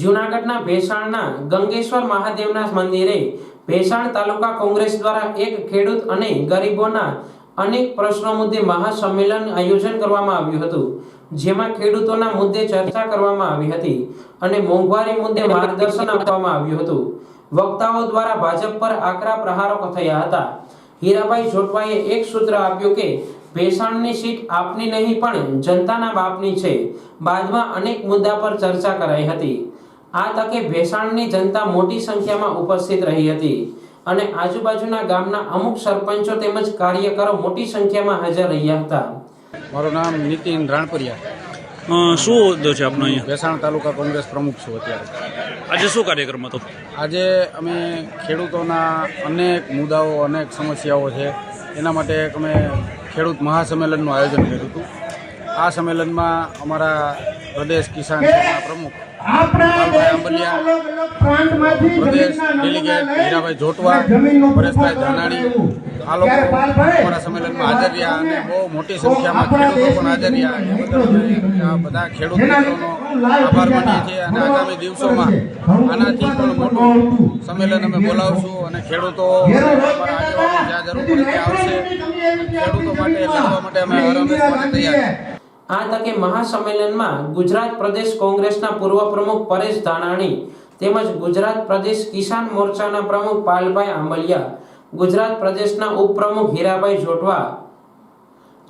જૂનાગઢના ભેસાણના ગંગેશ્વર મહાદેવના મંદિરે ભેસાણ તાલુકા કોંગ્રેસ દ્વારા એક ખેડૂત અને ગરીબોના અનેક પ્રશ્નો મુદ્દે મહાસંમેલન આયોજન કરવામાં આવ્યું હતું, જેમાં ખેડૂતોના મુદ્દે ચર્ચા કરવામાં આવી હતી અને મોંઘવારી મુદ્દે માર્ગદર્શન આપવામાં આવ્યું હતું। વક્તાઓ દ્વારા ભાજપ પર આકરા પ્રહારો થયા હતા। હીરાભાઈ જોટવાએ એક સૂત્ર આપ્યું કે ભેસાણની સીટ આપની નહીં પણ જનતાના બાપની છે। બાદમાં અનેક મુદ્દા પર ચર્ચા કરાઈ હતી। આ તકે ભેસાણની જનતા મોટી સંખ્યામાં ઉપસ્થિત રહી હતી અને આજુબાજુના ગામના અમુક સરપંચો તેમજ કાર્યકરો મોટી સંખ્યામાં હાજર રહ્યા હતા। મારું નામ નીતિન રાણપરિયા। શું હોદ્દો છે આપનો અહીંયા? ભેસાણ તાલુકા કોંગ્રેસ પ્રમુખ છું અત્યારે। આજે શું કાર્યક્રમ હતો? આજે અમે ખેડૂતોના અનેક મુદ્દાઓ, અનેક સમસ્યાઓ છે, એના માટે અમે ખેડૂત મહાસંમેલનનું આયોજન કર્યું હતું। આ સંમેલનમાં અમારા પ્રદેશ કિસાન સેના પ્રમુખ પાલભાઈ આંબલિયા, પ્રદેશ ડેલિગેટ હીરાભાઈ જોટવા, પરેશભાઈ ધાનાણી, આ લોકો અમારા સંમેલનમાં હાજર રહ્યા અને બહુ મોટી સંખ્યામાં ખેડૂતો પણ હાજર રહ્યા। એ બદલ અમે આ બધા ખેડૂત મિત્રોનો આભાર માનીએ છીએ અને આગામી દિવસોમાં આનાથી પણ મોટું સંમેલન અમે બોલાવશું અને ખેડૂતો અમારા આગેવાનો જ્યાં જરૂર પડે ત્યાં આવશે। ખેડૂતો માટે લડવા માટે અમે હરહંમેશ માટે તૈયાર છીએ। આ તકે મહાસંમેલનમાં ગુજરાત પ્રદેશ કોંગ્રેસના પૂર્વ પ્રમુખ પરેશ ધાનાણી તેમજ ગુજરાત પ્રદેશ કિસાન મોરચાના પ્રમુખ પાલભાઈ આંબલિયા, ગુજરાત પ્રદેશના ઉપપ્રમુખ હીરાભાઈ જોટવા,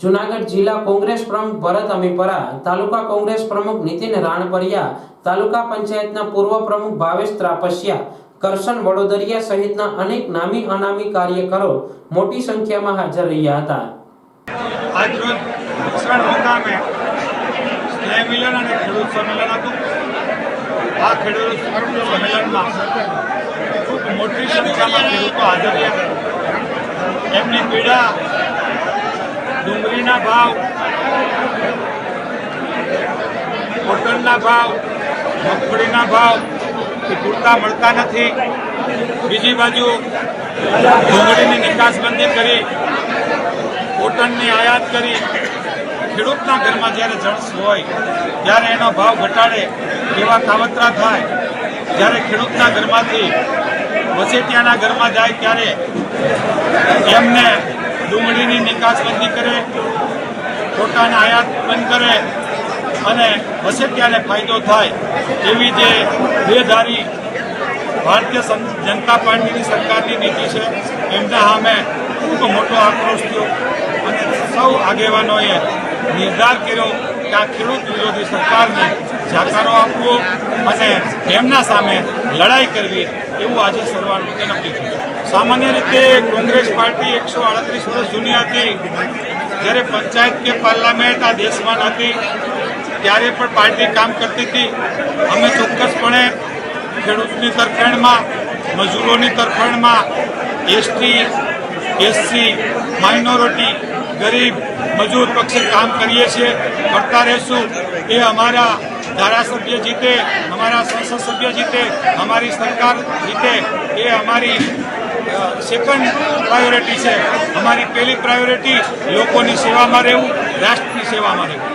જૂનાગઢ જિલ્લા કોંગ્રેસ પ્રમુખ ભરત અમીપરા, તાલુકા કોંગ્રેસ પ્રમુખ નીતિન રાણપરિયા, તાલુકા પંચાયતના પૂર્વ પ્રમુખ ભાવેશ ત્રાપસિયા, કરશન વડોદરિયા સહિતના અનેક નામી અનામી કાર્યકરો મોટી સંખ્યામાં હાજર રહ્યા હતા। આજરોજ ભેસાણ મુકામે સ્નેહ મિલન અને ખેડૂત સંમેલન હતું। આ ખેડૂત સંમેલનમાં ખૂબ મોટી સંખ્યામાં ખેડૂતો હાજર રહ્યા। એમની પીડા ડુંગળીના ભાવ, કોટનના ભાવ, મગફળીના ભાવ એ પૂરતા મળતા નથી। બીજી બાજુ ડુંગળીની નિકાસબંધી કરી, કોટનની આયાત કરી, ખેડૂતના ઘરમાં જ્યારે જણસ હોય ત્યારે એનો ભાવ ઘટાડે એવા કાવતરા થાય। જ્યારે ખેડૂતના ઘરમાંથી વસેટિયાના ઘરમાં જાય ત્યારે એમને ડુંગળીની નિકાસબંધી કરે, કોટાના આયાત બંધ કરે અને વસેટિયાને ફાયદો થાય એવી જે બેધારી ભારતીય જનતા પાર્ટીની સરકારની નીતિ છે એમના સામે ખૂબ મોટો આક્રોશ થયો અને સૌ આગેવાનોએ નિર્ધાર કર્યો કે આ ખેડૂત વિરોધી સરકારને જાકારો આપવો અને તેમના સામે લડાઈ કરવી એવું આજે સર્વાનુમતે નક્કી થયું। સામાન્ય રીતે કોંગ્રેસ પાર્ટી 138 વર્ષ જૂની હતી। જ્યારે પંચાયત કે પાર્લામેન્ટ આ દેશમાં હતી ત્યારે પણ પાર્ટી કામ કરતી હતી। અમે ચોક્કસપણે ખેડૂતની તરફેણમાં, મજૂરોની તરફેણમાં, એસટી, એસસી, માઇનોરિટી, ગરીબ, મજૂર પક્ષે કામ કરીએ છીએ, કરતા રહેશું। એ અમારા ધારાસભ્ય જીતે, અમારા સંસદ સભ્ય જીતે, અમારી સરકાર જીતે એ અમારી સેકન્ડ પ્રાયોરિટી છે। અમારી પહેલી પ્રાયોરિટી લોકોની સેવામાં રહેવું, રાષ્ટ્રની સેવામાં રહેવું।